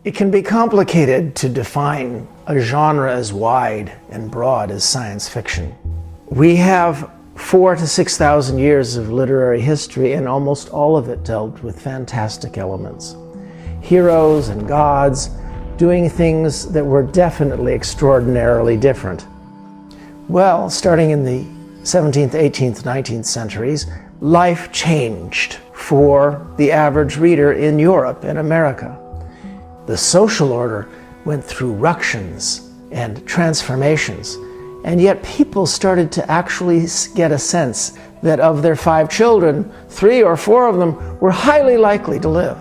It can be complicated to define a genre as wide and broad as science fiction. We have 4,000 to 6,000 years of literary history, and almost all of it dealt with fantastic elements. Heroes and gods doing things that were definitely extraordinarily different. Well, starting in the 17th, 18th, 19th centuries, life changed for the average reader in Europe and America. The social order went through ructions and transformations, and yet people started to actually get a sense that of their 5 children, 3 or 4 of them were highly likely to live.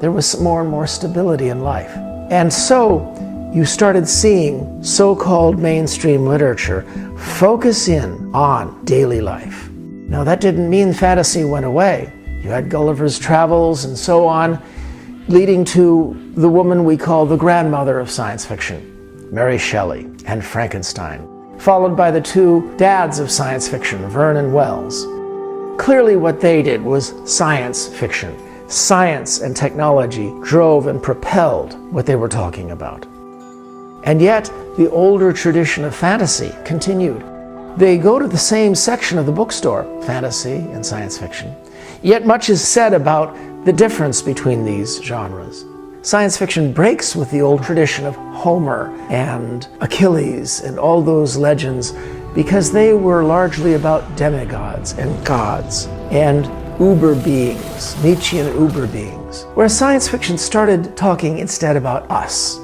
There was more and more stability in life. And so you started seeing so-called mainstream literature focus in on daily life. Now, that didn't mean fantasy went away. You had Gulliver's Travels and so on, leading to the woman we call the grandmother of science fiction, Mary Shelley and Frankenstein, followed by the 2 dads of science fiction, Verne and Wells. Clearly what they did was science fiction. Science and technology drove and propelled what they were talking about. And yet, the older tradition of fantasy continued. They go to the same section of the bookstore, fantasy and science fiction. Yet much is said about the difference between these genres. Science fiction breaks with the old tradition of Homer and Achilles and all those legends because they were largely about demigods and gods and uber beings, Nietzschean uber beings, where science fiction started talking instead about us.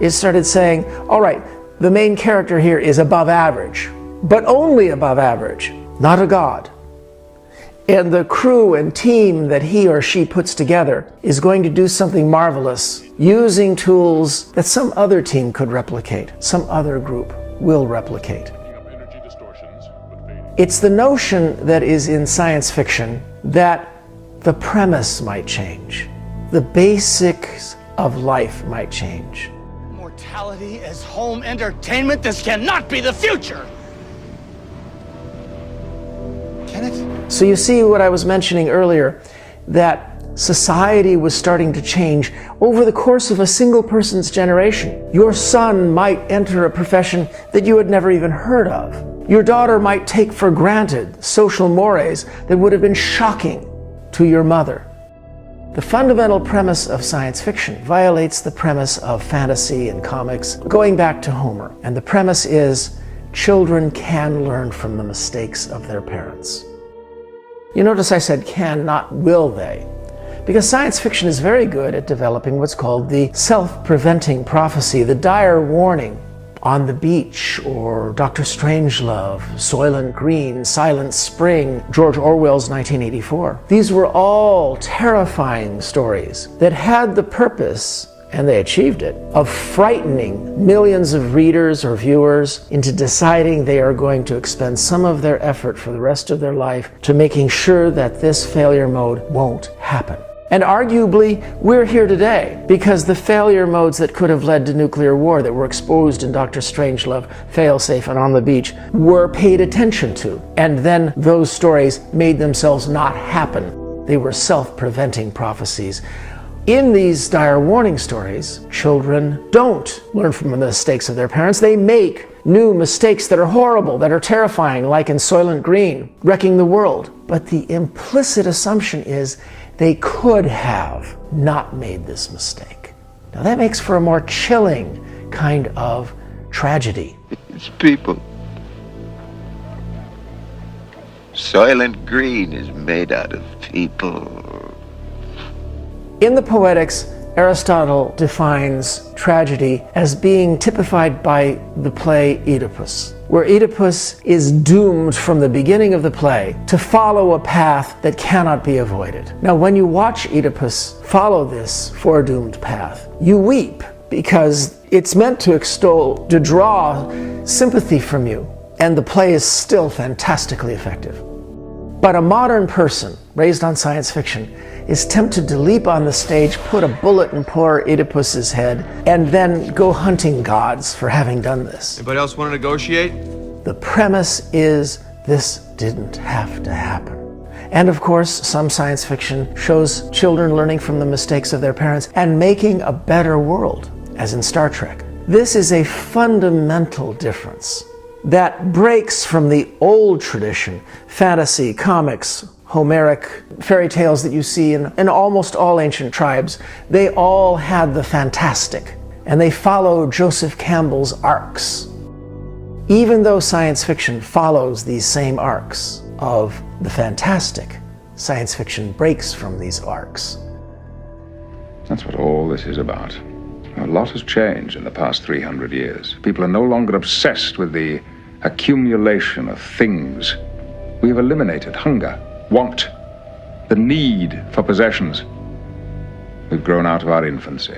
It started saying, all right, the main character here is above average, but only above average, not a god. And the crew and team that he or she puts together is going to do something marvelous using tools that some other team could replicate, some other group will replicate. It's the notion that is in science fiction that the premise might change, the basics of life might change. Mortality as home entertainment? This cannot be the future! Can it? So you see what I was mentioning earlier, that society was starting to change over the course of a single person's generation. Your son might enter a profession that you had never even heard of. Your daughter might take for granted social mores that would have been shocking to your mother. The fundamental premise of science fiction violates the premise of fantasy and comics, going back to Homer. And the premise is children can learn from the mistakes of their parents. You notice I said can, not will they. Because science fiction is very good at developing what's called the self-preventing prophecy, the dire warning. On the Beach, or Dr. Strangelove, Soylent Green, Silent Spring, George Orwell's 1984. These were all terrifying stories that had the purpose, and they achieved it, of frightening millions of readers or viewers into deciding they are going to expend some of their effort for the rest of their life to making sure that this failure mode won't happen. And arguably, we're here today because the failure modes that could have led to nuclear war that were exposed in Dr. Strangelove, Failsafe, and On the Beach were paid attention to. And then those stories made themselves not happen. They were self-preventing prophecies. In these dire warning stories, children don't learn from the mistakes of their parents. They make new mistakes that are horrible, that are terrifying, like in Soylent Green, wrecking the world. But the implicit assumption is they could have not made this mistake. Now that makes for a more chilling kind of tragedy. It's people. Soylent Green is made out of people. In the Poetics, Aristotle defines tragedy as being typified by the play Oedipus, where Oedipus is doomed from the beginning of the play to follow a path that cannot be avoided. Now, when you watch Oedipus follow this foredoomed path, you weep because it's meant to extol, to draw sympathy from you, and the play is still fantastically effective. But a modern person raised on science fiction is tempted to leap on the stage, put a bullet in poor Oedipus's head, and then go hunting gods for having done this. Anybody else want to negotiate? The premise is this didn't have to happen. And of course, some science fiction shows children learning from the mistakes of their parents and making a better world, as in Star Trek. This is a fundamental difference that breaks from the old tradition, fantasy, comics, Homeric fairy tales that you see in almost all ancient tribes. They all had the fantastic, and they follow Joseph Campbell's arcs. Even though science fiction follows these same arcs of the fantastic, science fiction breaks from these arcs. That's what all this is about. A lot has changed in the past 300 years. People are no longer obsessed with the accumulation of things. We have eliminated hunger, want, the need for possessions. We've grown out of our infancy.